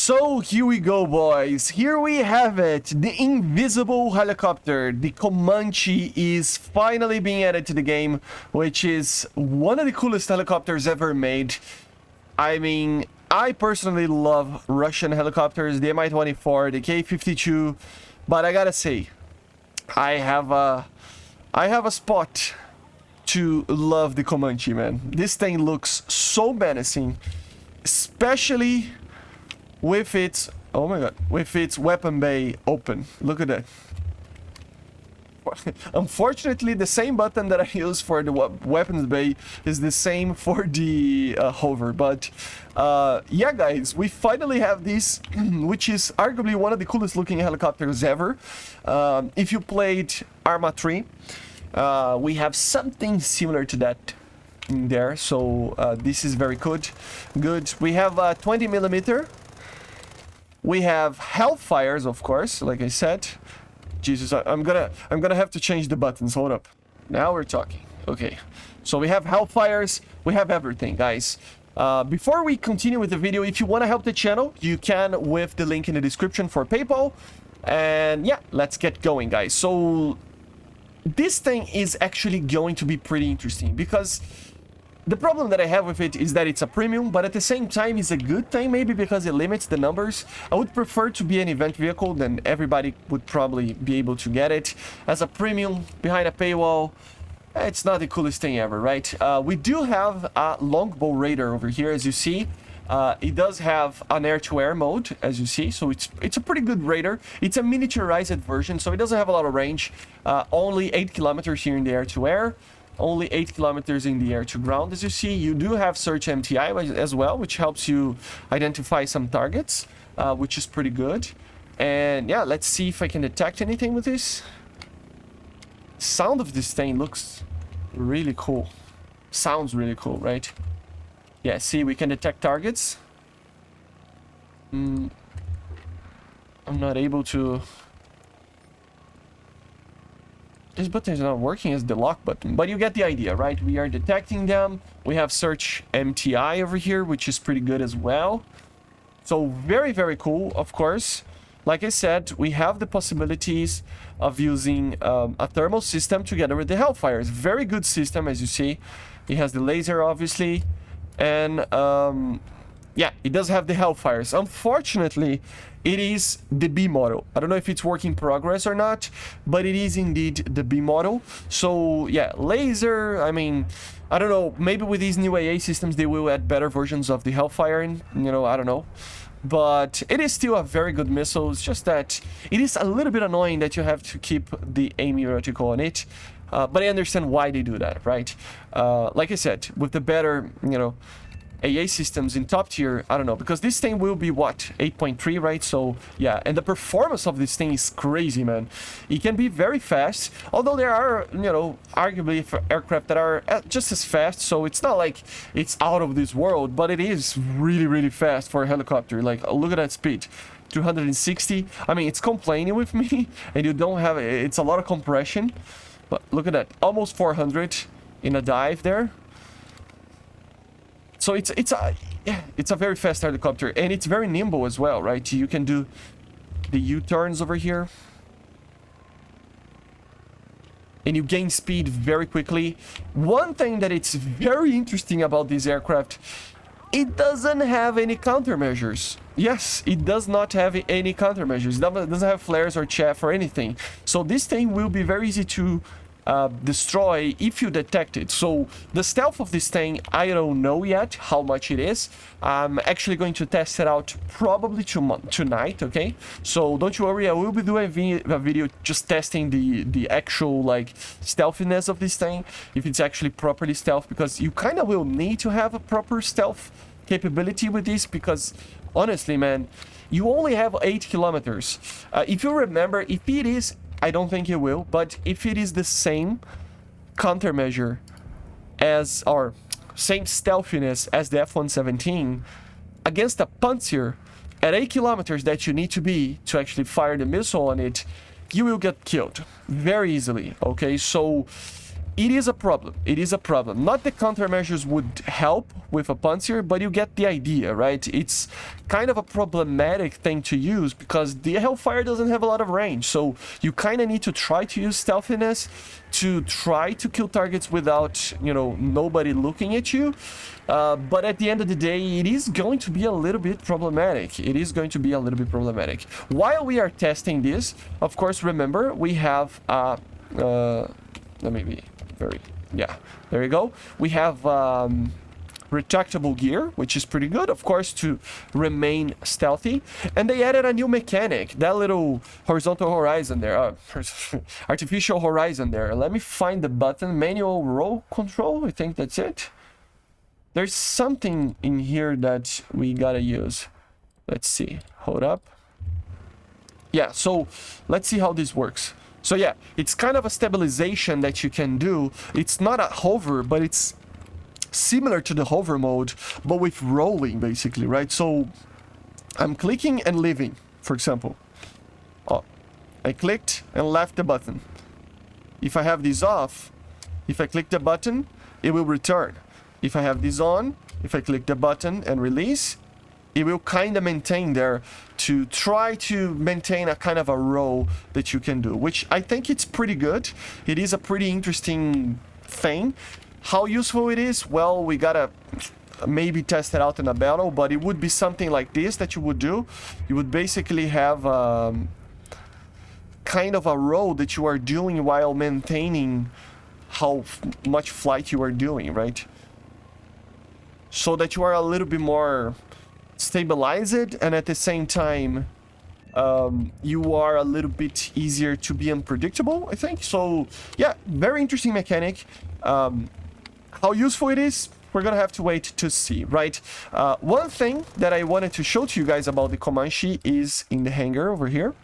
So here we go, boys. Here we have it. The invisible helicopter, the Comanche, is finally being added to the game, which is one of the coolest helicopters ever made. I mean, I personally love Russian helicopters, the Mi-24, the K-52, but I gotta say, I have a spot to love the Comanche, man. This thing looks so menacing, especially with its, oh my god, with its weapon bay open. Look at that. Unfortunately, the same button that I use for the weapons bay is the same for the hover. But yeah, guys, we finally have this, which is arguably one of the coolest looking helicopters ever. If you played Arma 3, we have something similar to that in there. So this is very good. We have 20mm. We have Hellfires, of course, like I said. Jesus, I'm gonna have to change the buttons. Hold up. Now we're talking. Okay. So we have Hellfires. We have everything, guys. Before we continue with the video, if you want to help the channel, you can with the link in the description for PayPal. And yeah, let's get going, guys. So this thing is actually going to be pretty interesting because the problem that I have with it is that it's a premium, but at the same time it's a good thing, maybe because it limits the numbers. I would prefer to be an event vehicle, then everybody would probably be able to get it. As a premium behind a paywall, it's not the coolest thing ever, right? We do have a longbow raider over here, as you see. It does have an air-to-air mode, as you see, so it's a pretty good raider. It's a miniaturized version, so it doesn't have a lot of range. Only 8 kilometers here in the air-to-air. Only 8 kilometers in the air to ground. As you see, you do have search MTI as well, which helps you identify some targets, which is pretty good. And yeah, let's see if I can detect anything with this. Sound of this thing looks really cool. Sounds really cool, right? Yeah, see, we can detect targets. I'm not able to... This button is not working as the lock button, but you get the idea, right? We are detecting them. We have search MTI over here, which is pretty good as well. So very, very cool, of course. Like I said, we have the possibilities of using a thermal system together with the Hellfires. Very good system, as you see. It has the laser, obviously. And yeah, it does have the Hellfires. Unfortunately, it is the B model. I don't know if it's work in progress or not, but it is indeed the B model. So yeah, laser, I mean, I don't know, maybe with these new AA systems they will add better versions of the Hellfire, and you know, I don't know. But it is still a very good missile. It's just that it is a little bit annoying that you have to keep the aiming reticle on it. But I understand why they do that, right? Like I said, with the better, you know, AA systems in top tier, I don't know, because this thing will be what, 8.3, right? So yeah, and the performance of this thing is crazy, man. It can be very fast, although there are, you know, arguably aircraft that are just as fast, so it's not like it's out of this world, but it is really, really fast for a helicopter. Like, look at that speed. 260. I mean, it's complaining with me, and you don't have, it's a lot of compression, but look at that, almost 400 in a dive there. So it's a very fast helicopter, and it's very nimble as well, right? You can do the U-turns over here, and you gain speed very quickly. One thing that it's very interesting about this aircraft, it doesn't have any countermeasures. Yes, it does not have any countermeasures. It doesn't have flares or chaff or anything. So this thing will be very easy to destroy if you detect it. So the stealth of this thing, I don't know yet how much it is. I'm actually going to test it out probably tonight, okay? So don't you worry, I will be doing a video just testing the actual like stealthiness of this thing, if it's actually properly stealth, because you kind of will need to have a proper stealth capability with this, because honestly, man, you only have 8 kilometers. If you remember, if it is, I don't think it will, but if it is the same countermeasure as, or same stealthiness as the F-117, against a Panzer at 8 kilometers that you need to be to actually fire the missile on it, you will get killed very easily, okay? So it is a problem. It is a problem. Not the countermeasures would help with a Panzer, but you get the idea, right? It's kind of a problematic thing to use because the Hellfire doesn't have a lot of range. So you kind of need to try to use stealthiness to try to kill targets without, you know, nobody looking at you. But at the end of the day, it is going to be a little bit problematic. It is going to be a little bit problematic. While we are testing this, of course, remember, we have... let me be very... Yeah, there you go. We have retractable gear, which is pretty good, of course, to remain stealthy. And they added a new mechanic, that little horizontal horizon there, artificial horizon there. Let me find the button, manual roll control, I think that's it. There's something in here that we gotta use. Let's see, hold up. Yeah, so let's see how this works. So yeah, it's kind of a stabilization that you can do. It's not a hover, but it's similar to the hover mode, but with rolling basically, right? So I'm clicking and leaving, for example. Oh, I clicked and left the button. If I have this off, if I click the button, it will return. If I have this on, if I click the button and release, it will kind of maintain there to try to maintain a kind of a row that you can do, which I think it's pretty good. It is a pretty interesting thing. How useful it is, well, we gotta maybe test it out in a battle, but it would be something like this that you would do. You would basically have kind of a row that you are doing while maintaining how much flight you are doing, right? So that you are a little bit more stabilized, and at the same time you are a little bit easier to be unpredictable, I think. So yeah, very interesting mechanic. How useful it is, we're gonna have to wait to see, right? One thing that I wanted to show to you guys about the Comanche is in the hangar over here.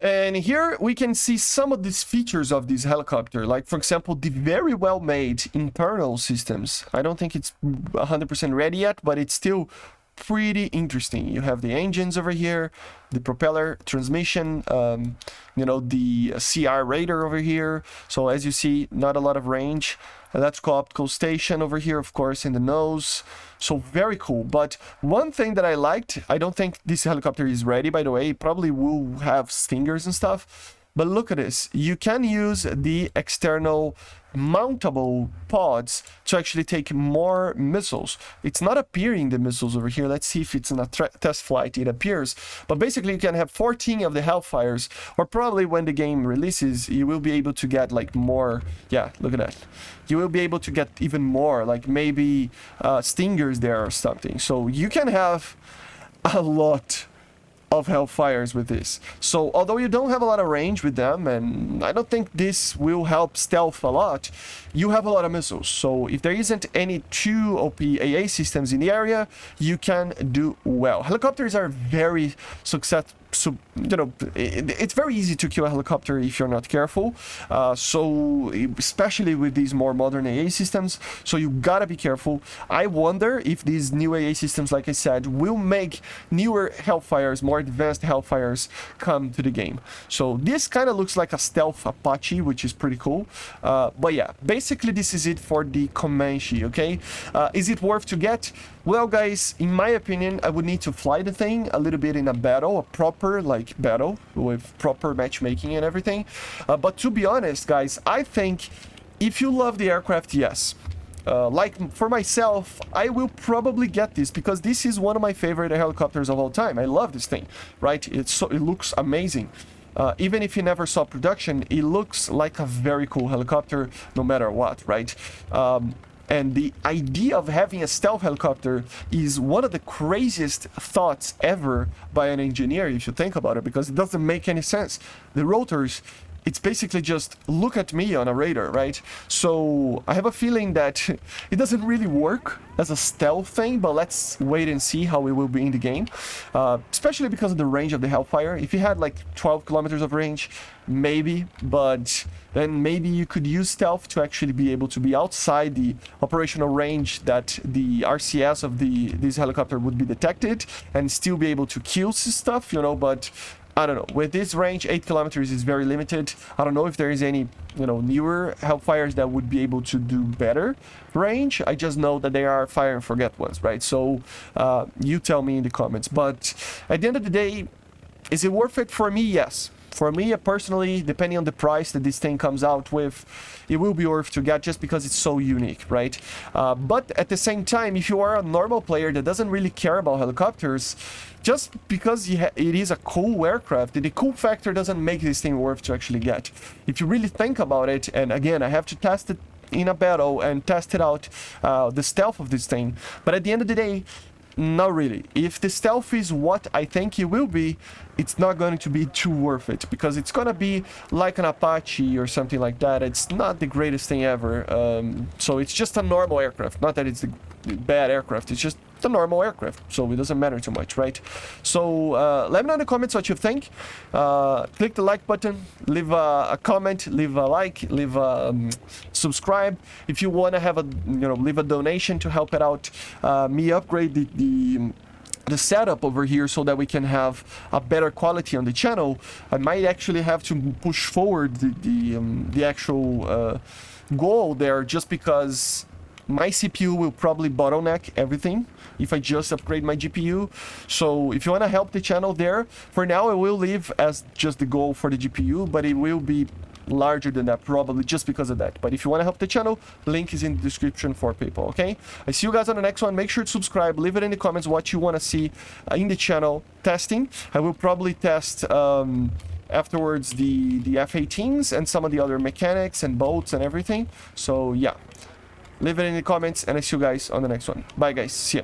And here we can see some of these features of this helicopter, like for example the very well made internal systems. I don't think it's 100% ready yet, but it's still pretty interesting. You have the engines over here, the propeller, transmission, you know, the CR radar over here. So as you see, not a lot of range. Electrical optical station over here, of course, in the nose. So very cool. But one thing that I liked, I don't think this helicopter is ready, by the way. It probably will have stingers and stuff. But look at this. You can use the external mountable pods to actually take more missiles. It's not appearing, the missiles over here. Let's see if it's in a test flight. It appears. But basically, you can have 14 of the Hellfires, or probably when the game releases, you will be able to get like more. Yeah, look at that. You will be able to get even more, like maybe stingers there or something. So you can have a lot of Hellfires with this. So although you don't have a lot of range with them, and I don't think this will help stealth a lot, you have a lot of missiles. So if there isn't any too OP AA systems in the area, you can do well. Helicopters are very successful. So, you know, it's very easy to kill a helicopter if you're not careful. So especially with these more modern AA systems, so you gotta be careful. I wonder if these new AA systems, like I said, will make newer Hellfires, more advanced Hellfires come to the game. So this kind of looks like a stealth Apache, which is pretty cool. But yeah, basically this is it for the Comanche, okay? Is it worth to get? Well, guys, in my opinion, I would need to fly the thing a little bit in a battle, a proper like battle with proper matchmaking and everything. But to be honest, guys, I think if you love the aircraft, yes. Like for myself, I will probably get this because this is one of my favorite helicopters of all time. I love this thing, right? It looks amazing. Even if you never saw production, it looks like a very cool helicopter no matter what, right? And the idea of having a stealth helicopter is one of the craziest thoughts ever by an engineer, if you think about it, because it doesn't make any sense. The rotors, it's basically just look at me on a radar, right? So I have a feeling that it doesn't really work as a stealth thing, but let's wait and see how it will be in the game. Especially because of the range of the Hellfire. If you had like 12 kilometers of range, maybe, but then maybe you could use stealth to actually be able to be outside the operational range that the RCS of this helicopter would be detected and still be able to kill stuff, you know, but I don't know, with this range, 8 kilometers is very limited. I don't know if there is any, you know, newer Hellfires that would be able to do better range. I just know that they are fire and forget ones, right? So you tell me in the comments. But at the end of the day, is it worth it for me? Yes. For me personally, depending on the price that this thing comes out with, it will be worth to get just because it's so unique, right? But at the same time, if you are a normal player that doesn't really care about helicopters, just because it is a cool aircraft, the cool factor doesn't make this thing worth to actually get. If you really think about it, and again, I have to test it in a battle and test it out, the stealth of this thing, but at the end of the day, not really. If the stealth is what I think it will be, it's not going to be too worth it, because it's going to be like an Apache or something like that. It's not the greatest thing ever. So it's just a normal aircraft. Not that it's a bad aircraft, it's just a normal aircraft, so it doesn't matter too much, right? So let me know in the comments what you think. Click the like button, leave a comment, leave a like, leave a subscribe. If you want to have a, you know, leave a donation to help it out, me upgrade the setup over here so that we can have a better quality on the channel. I might actually have to push forward the actual goal there, just because my CPU will probably bottleneck everything if I just upgrade my GPU. So if you want to help the channel there, for now I will leave as just the goal for the GPU, but it will be larger than that probably just because of that. But if you want to help the channel, link is in the description for PayPal, okay? I see you guys on the next one. Make sure to subscribe, leave it in the comments what you want to see in the channel testing. I will probably test afterwards the F-18s and some of the other mechanics and boats and everything. So yeah, leave it in the comments, and I see you guys on the next one. Bye guys, see ya.